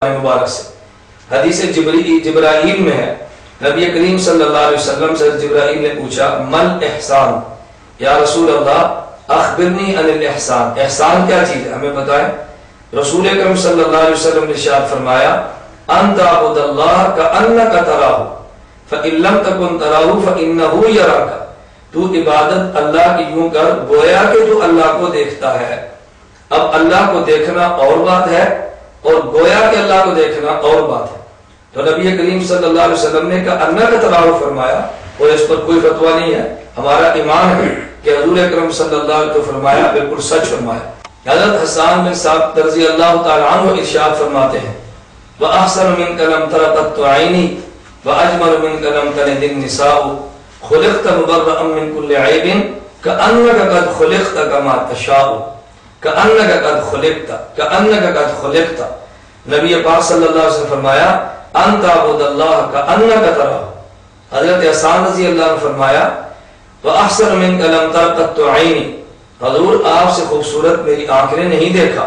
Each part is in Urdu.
مبارک سے حدیث جبرائیل میں ہے، نبی کریم صلی اللہ علیہ وسلم سے جبرائیل نے پوچھا مل احسان، یا رسول اللہ اخبرنی عن الاحسان، احسان کیا چیز ہے ہمیں بتائیں۔ رسول اکرم صلی اللہ علیہ وسلم نے ارشاد فرمایا ان تعبد اللہ کأنک تراہ فإن لم تکن تراہ فإنہ یراک، تو عبادت اللہ کی یوں کر گویا کہ تو اللہ کو دیکھتا ہے۔ اب اللہ کو دیکھنا اور بات ہے اور گویا کہ اللہ کو دیکھنا اور بات ہے۔ تو نبی کریم صلی اللہ علیہ وسلم نے کہا انک تراہ فرمایا، اور اس پر کوئی فتویٰ نہیں ہے، ہمارا ایمان ہے کہ حضور اکرم صلی اللہ علیہ وسلم فرمایا بالکل سچ فرمایا۔ حضرت حسان بن ثابت رضی اللہ تعالی عنہ ارشاد فرماتے ہیں وَأَحْسَنُ مِنْكَ لَمْ تَرَ قَطُّ عَيْنِي وَأَجْمَلُ مِنْكَ لَمْ تَلِدِ النِّسَاءُ خُلِقْتَ مُبَرَّأً مِنْ كُلِّ عَيْبٍ كَأَنَّكَ قَدْ خُلِقْتَ كَمَا تَشَاءُ كَأَنَّكَ قَدْ خُلِقْتَ كَأَنَّكَ قَدْ خُلِقْتَ۔ نبی پاک صلی اللہ علیہ وسلم فرمایا ان تعبد اللہ کأنک تراہ۔ حضرت حسان رضی اللہ عنہ فرمایا وَأَحْسَنُ مِنْكَ لَمْ تَرَ قَطُّ عَيْنِي، حضور آپ سے خوبصورت میری آنکھ نے نہیں دیکھا۔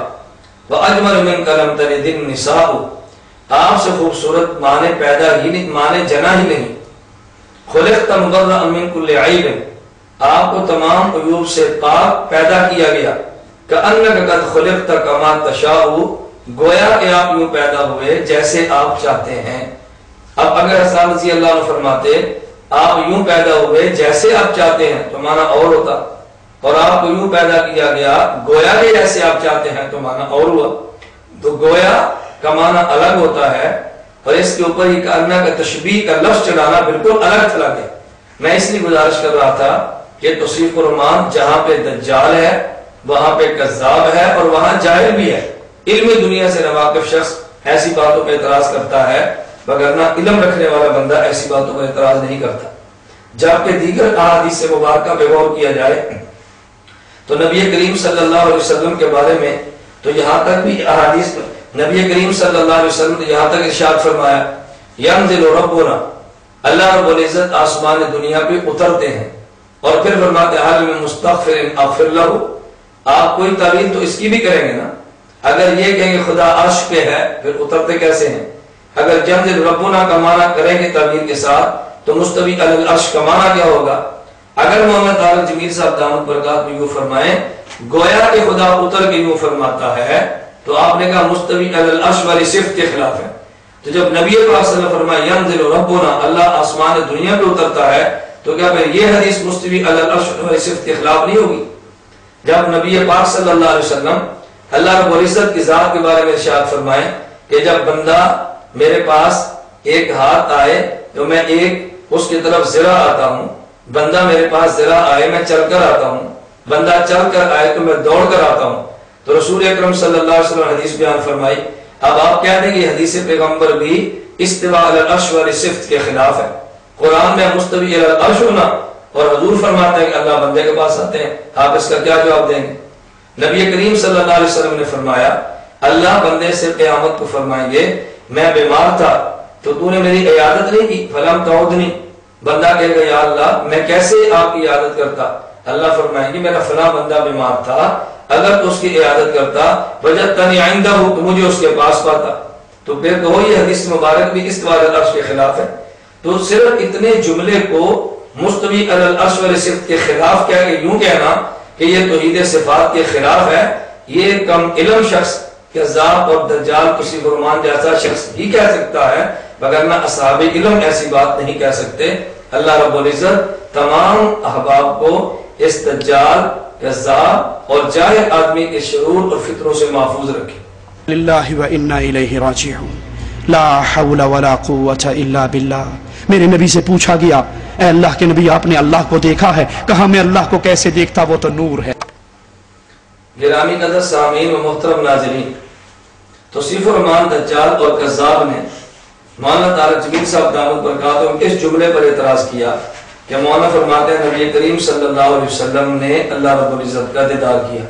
وَأَجْمَلُ مِنْكَ لَمْ تَلِدِ النِّسَاءُ، آپ سے خوبصورت ماں نے پیدا ہی نہیں، ماں نے جنا ہی نہیں۔ خُلِقْتَ مُبَرَّأً مِنْ كُلِّ عَيْبٍ، آپ کو تمام عیوب سے پاک پیدا کیا گیا۔ كَأَنَّكَ قَدْ خُلِقْتَ كَمَا تَشَاءُ، گویا کہ آپ یوں پیدا ہوئے جیسے آپ چاہتے ہیں۔ اب اگر حسان رضی اللہ عنہ فرماتے آپ یوں پیدا ہوئے جیسے آپ چاہتے ہیں تو معنی اور ہوتا، اور آپ کو یوں پیدا کیا گیا گویا کہ جیسے آپ چاہتے ہیں تو معنی اور ہوا۔ تو گویا کا معنی الگ ہوتا ہے، اور اس کے اوپر یہ کہنا کا تشبیہ کا لفظ چلانا بالکل الگ چلا گیا۔ میں اس لیے گزارش کر رہا تھا کہ توصیف الرحمان جہاں پہ دجال ہے وہاں پہ کذاب ہے اور وہاں جاہل بھی ہے۔ علمی دنیا سے ناواقف شخص ایسی باتوں پہ اعتراض کرتا ہے، وگرنہ علم رکھنے والا بندہ ایسی باتوں پر اعتراض نہیں کرتا۔ جبکہ دیگر احادیث سے مبارکہ پہ غور کیا جائے تو نبی کریم صلی اللہ علیہ وسلم کے بارے میں تو یہاں تک بھی احادیث نبی کریم صلی اللہ علیہ وسلم نے یہاں تک ارشاد فرمایا ینزل ربنا، اللہ رب العزت آسمان دنیا پہ اترتے ہیں، اور پھر فرماتے ہیں حل من مستغفر اغفر لہ۔ آپ کوئی تعبیر تو اس کی بھی کریں گے نا، اگر یہ کہیں گے خدا عرش پہ ہے پھر اترتے کیسے ہیں؟ اگر ینزل ربنا کا معنی کریں گے تعبیر کے ساتھ تو مستوی علی العرش کا معنی کیا ہوگا؟ اگر محمد طارق جمیل صاحب دامت برکات میں یوں فرمائیں گویا کہ خدا اتر کے یوں فرماتا ہے، تو آپ نے کہا مستوی علی العرش والی صفت کے خلاف ہے۔ تو جب نبی پاک صلی اللہ علیہ وسلم فرمایا ینزل ربنا، اللہ آسمان دنیا پہ اترتا ہے، تو کیا پھر یہ حدیث مستوی علی العرش والی صفت کے خلاف نہیں ہوگی؟ جب نبی پاک صلی اللہ علیہ وسلم اللہ رب العزت کی ذات کے بارے میں ارشاد فرمائیں کہ جب بندہ میرے پاس ایک ہاتھ آئے تو میں ایک اس کی طرف ذرا آتا ہوں، بندہ میرے پاس ذرا آئے میں چل کر آتا ہوں، بندہ چل کر آئے تو میں دوڑ کر آتا ہوں۔ تو رسول اکرم صلی اللہ علیہ وسلم حدیث بیان فرمائی۔ اب آپ کہہ دیں کہ حدیث پیغمبر بھی استواء علی العرش والی صفت کے خلاف ہے۔ قرآن میں مستوی علی العرش ہونا اور حضور فرماتے ہیں کہ اللہ بندے کے پاس آتے ہیں، آپ اس کا کیا جواب دیں گے؟ نبی کریم صلی اللہ علیہ وسلم نے فرمایا اللہ بندے سے قیامت کو فرمائیں گے میں بیمار تھا تو تو نے میری عیادت نہیں کی، فلم تعودنی، بندہ کہے گا یا اللہ میں کیسے آپ کی عیادت کرتا؟ اللہ فرمائیں گے میرا فلاں بندہ بیمار تھا، اگر تو اس کی عیادت کرتا وجدتنی عندہ تو مجھے اس کے پاس پاتا۔ تو پھر کہو یہ حدیث مبارک بھی استواء علی العرش کے خلاف ہے۔ تو صرف اتنے جملے کو مستوی علی العرش والی صفت کے خلاف کہہ کے یوں کہنا کہ یہ توحید صفات کے خلاف ہے، یہ کم علم شخص کذاب اور دجال کسی فرمان جیسا شخص ہی کہہ سکتا ہے، وگرنہ اصحاب علم ایسی بات نہیں کہہ سکتے۔ اللہ رب العزت تمام احباب کو اس دجال کذاب اور جاہل آدمی کے شرور اور فطروں سے محفوظ رکھے۔ للہ و انا الیہ راجعون، لا حول ولا قوة الا باللہ۔ میرے نبی سے پوچھا گیا اے اللہ کے نبی آپ نے اللہ کو دیکھا ہے؟ کہا میں اللہ کو کیسے دیکھتا، وہ تو نور ہے۔ گرامی قدر سامعین و محترم ناظرین، توصیف الرحمان دجال اور کذاب نے مولانا طارق جمیل صاحب دامت برکاتہم اس جملے پر اعتراض کیا کہ مولانا فرماتے ہیں نبی کریم صلی اللہ علیہ وسلم نے اللہ رب العزت کا دیدار کیا۔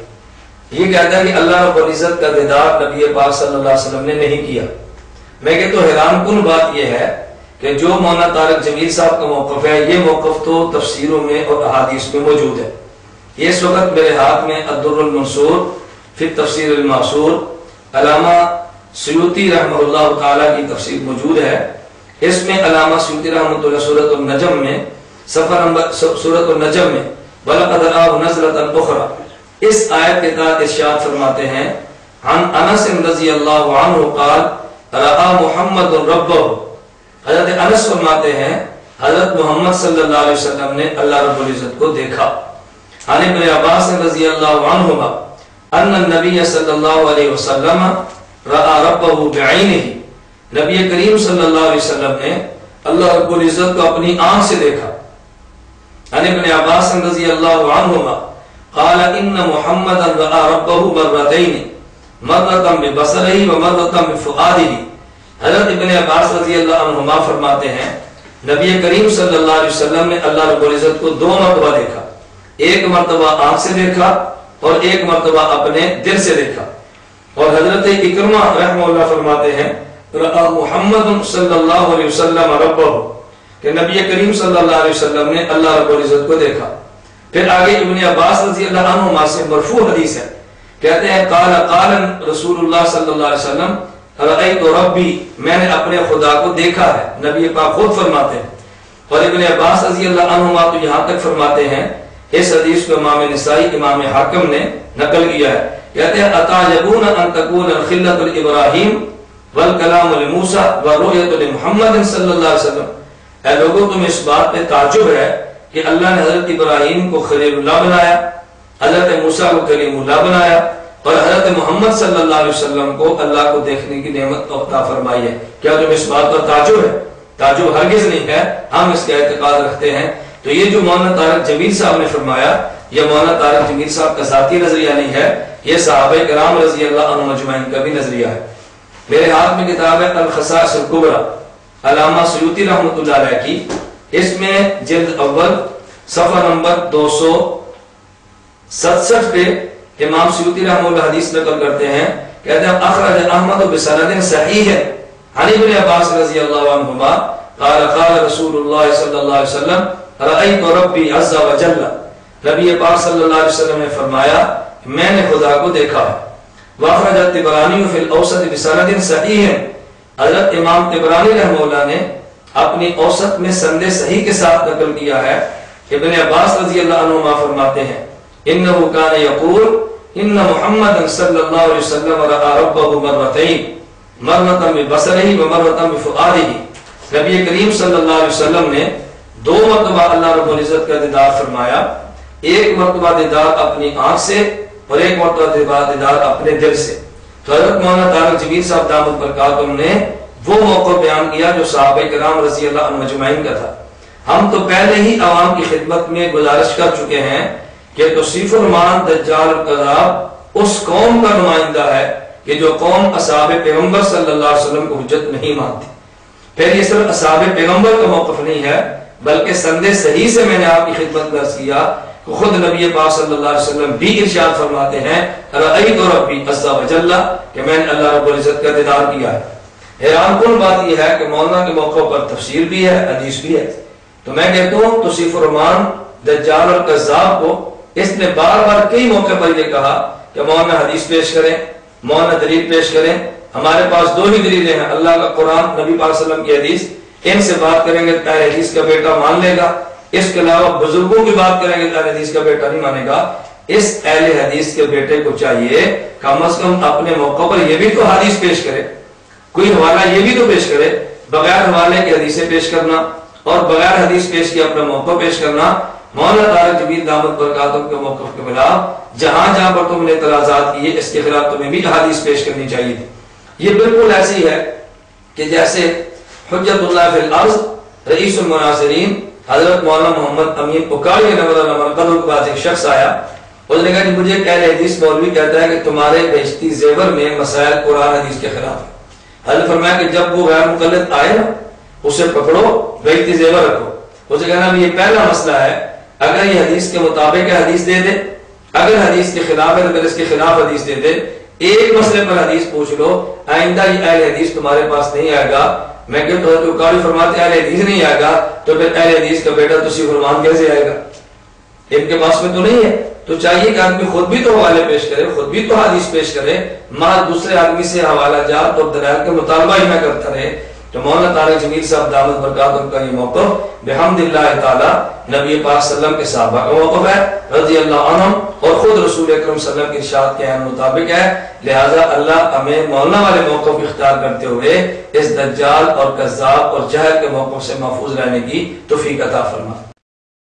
یہ کہتا ہے کہ اللہ رب العزت کا دیدار نبی پاک صلی اللہ علیہ وسلم نے نہیں کیا۔ میں کہتا ہوں حیران کن بات یہ ہے کہ جو مولانا طارق جمیل صاحب کا موقف ہے یہ موقف تو تفسیروں میں اور احادیث میں موجود ہے۔ یہ اس وقت میرے ہاتھ میں الدر المنصور فی التفسیر المعصور علامہ سیوطی رحمہ اللہ تعالیٰ کی تفسیر موجود ہے. اس میں علامہ سیوطی رحمۃ اللہ سورۃ النجم میں صفحہ نمبر سورۃ النجم میں وَلَقَدْ رَآهُ نَزْلَةً أُخْرَى اس آیت کے تحت ارشاد فرماتے ہیں عن انس رضی اللہ عنہ قال رأى محمد ربہ. حضرت انس فرماتے ہیں حضرت محمد صلی اللہ علیہ وسلم نے اللہ رب العزت کو دیکھا. عن ابن عباس رضی اللہ عنہما ان النبی صلی اللہ علیہ وسلم رأى ربہ بعینہ. نبی کریم صلی اللہ علیہ وسلم نے اللہ رب العزت کو اپنی آنکھ سے دیکھا. عن ابن عباس رضی اللہ عنہما قال ان محمد رأى ربہ مرتين مرۃ ببصرہ ومرۃ بفؤادہ. حضرت ابن عباس رضی اللہ عنہما فرماتے ہیں نبی کریم صلی اللہ علیہ وسلم نے اللہ رب العزت کو 2 مرتبہ دیکھا. ایک مرتبہ آنکھ سے دیکھا اور ایک مرتبہ اپنے دل سے دیکھا. اور حضرت اکرمہ رحمہ اللہ فرماتے ہیں رأى محمد صلی اللہ علیہ وسلم ربہ کہ نبی کریم صلی اللہ علیہ وسلم نے اللہ رب العزت کو دیکھا. پھر آگے ابن عباس رضی اللہ عنہما سے مرفوع حدیث ہے, کہتے ہیں قال قال رسول اللہ صلی اللہ علیہ وسلم رأیت ربی میں نے اپنے خدا کو دیکھا ہے. نبی پاک خود فرماتے ہیں. اور ابن عباس رضی اللہ عنہما تو یہاں تک فرماتے ہیں اس حدیث کو امام نسائی امام حاکم نے نقل کیا ہے. کہتے ہیں اتعجبون ان تکون الخلۃ لابراہیم والکلام لموسیٰ والرؤیۃ لمحمد صلی اللہ علیہ وسلم. اے لوگوں تم اس بات پہ تعجب ہے کہ اللہ نے حضرت ابراہیم کو خلیل اللہ بنایا, حضرت موسیٰ کو کلیم اللہ بنایا اور حضرت محمد صلی اللہ علیہ وسلم کو اللہ کو دیکھنے کی نعمت عطا فرمائی ہے. کیا تم اس بات پر تعجب ہے؟ تعجب ہرگز نہیں ہے, ہم اس کا اعتقاد رکھتے ہیں. تو یہ جو مولانا طارق جمیل صاحب نے فرمایا یہ مولانا طارق جمیل صاحب کا ذاتی نظریہ نہیں ہے, یہ صحابہ کرام رضی اللہ عنہم اجمعین کا بھی نظریہ ہے. میرے ہاتھ میں کتاب ہے الخصائص الکبریٰ علامہ سیوطی رحمۃ اللہ علیہ کی. اس میں جلد اول صفحہ نمبر 267 پہ امام سیوطی رحمہ اللہ حدیث نقل کرتے ہیں, کہتے ہیں اخرج احمد بسند صحیح عن ابن عباس رضی اللہ عنہما قال قال رسول اللہ صلی اللہ علیہ وسلم رأیت ربی عز وجل. نبی پاک صلی اللہ علیہ وسلم نے فرمایا میں نے خدا کو دیکھا. واخرج الطبرانی فی الاوسط بسند صحیح. حضرت امام طبرانی رحمہ اللہ نے اپنی اوسط میں سند صحیح کے ساتھ نقل کیا ہے. ابن عباس رضی اللہ عنہما فرماتے ہیں انه كان يقول ان محمد صلی اللہ علیہ وسلم رأى ربه مرتين مرۃ ببصرہ ومرۃ بفؤادہ. نبی کریم صلی اللہ علیہ وسلم نے 2 مرتبہ اللہ رب العزت کا دیدار فرمایا, ایک مرتبہ دیدار اپنی آنکھ سے اور ایک مرتبہ دیدار اپنے دل سے. تو حضرت مولانا طارق جمیل صاحب دامت برکاتہم نے وہ موقع بیان کیا جو صحابہ کرام رضی اللہ عنہم اجمعین کا تھا. ہم تو پہلے ہی عوام کی خدمت میں گزارش کر چکے ہیں کہ توصیف الرحمان دجال اور کذاب اس قوم کا نمائندہ ہے کہ جو قوم اصحاب پیغمبر صلی اللہ علیہ وسلم کو حجت نہیں مانتی. پھر یہ صرف اصحاب پیغمبر کا موقف نہیں ہے بلکہ سند صحیح سے میں نے آپ کی خدمت درس کیا کہ خود نبی پاک صلی اللہ علیہ وسلم بھی ارشاد فرماتے ہیں رأیت ربی عز وجل کہ میں نے اللہ رب العزت کا دیدار کیا ہے. حیران کن بات یہ ہے کہ مولانا کے موقع پر تفسیر بھی ہے حدیث بھی ہے. تو میں کہتا ہوں توصیف الرحمان دجال اور کذاب کو اس نے بار بار کئی موقع پر یہ کہا کہ مولانا حدیث پیش کریں, مولانا دلیل پیش کریں. ہمارے پاس 2 ہی دلیلیں ہیں, اللہ کا قرآن, نبی پاک صلی اللہ علیہ وسلم کی حدیث. ان سے بات کریں گے اہل حدیث کا بیٹا مان لے گا, اس کے علاوہ بزرگوں کی بات کریں گے اہل حدیث کا بیٹا نہیں مانے گا. اس اہل حدیث کے بیٹے کو چاہیے کم از کم اپنے موقع پر یہ بھی تو حدیث پیش کرے, کوئی حوالہ یہ بھی تو پیش کرے. بغیر حوالے کی حدیثیں پیش کرنا اور بغیر حدیث پیش کی اپنا موقع پیش کرنا مولانا طارق جمیل دامت برکاتہم کے موقف کے خلاف جہاں جہاں پر تم نے اعتراضات کیے اس کے خلاف تمہیں بھی حدیث پیش کرنی چاہیے تھی. یہ بالکل ایسی ہے کہ جیسے حجت اللہ فی الارض رئیس المناظرین حضرت مولانا محمد امین اکاڑی نور اللہ مرکزوں کے پاس ایک شخص آیا, اس نے کہا کہ مجھے اہل حدیث مولوی کہتا ہے کہ تمہارے بہشتی زیور میں مسائل قرآن حدیث کے خلاف ہے. حضرت فرمایا کہ جب وہ غیر مقلد آئے نا اسے پکڑو, بہشتی زیور رکھو. اسے کہنا یہ پہلا مسئلہ ہے, اگر یہ حدیث کے مطابق ہے حدیث دے دے, اگر حدیث کے خلاف ہے اگر اس کے خلاف حدیث دے دے. ایک مسئلے پر حدیث پوچھ لو, آئندہ یہ اہل حدیث تمہارے پاس نہیں آئے گا. میں کہتا ہوں تو قاری فرماتے اہل حدیث نہیں آئے گا تو پھر اہل حدیث کا بیٹا توصیف الرحمان کیسے آئے گا؟ ان کے پاس میں تو نہیں ہے. تو چاہیے کہ آدمی خود بھی تو حوالے پیش کرے، خود بھی تو حدیث پیش کرے، محض دوسرے آدمی سے حوالہ جات اور دلائل کے مطالبہ ہی نہ کرتا رہے۔ تو مولانا طارق جمیل صاحب دامت برکاتہ کا یہ موقف بحمد اللہ تعالی نبی پاک صلی اللہ علیہ وسلم کے صحابہ کا موقف ہے رضی اللہ عنہم، اور خود رسول اکرم صلی اللہ علیہ وسلم کے ارشاد کے عین مطابق ہے۔ لہذا اللہ ہمیں مولانا والے موقف اختیار کرتے ہوئے اس دجال اور کذاب اور جہل کے موقف سے محفوظ رہنے کی توفیق عطا فرما۔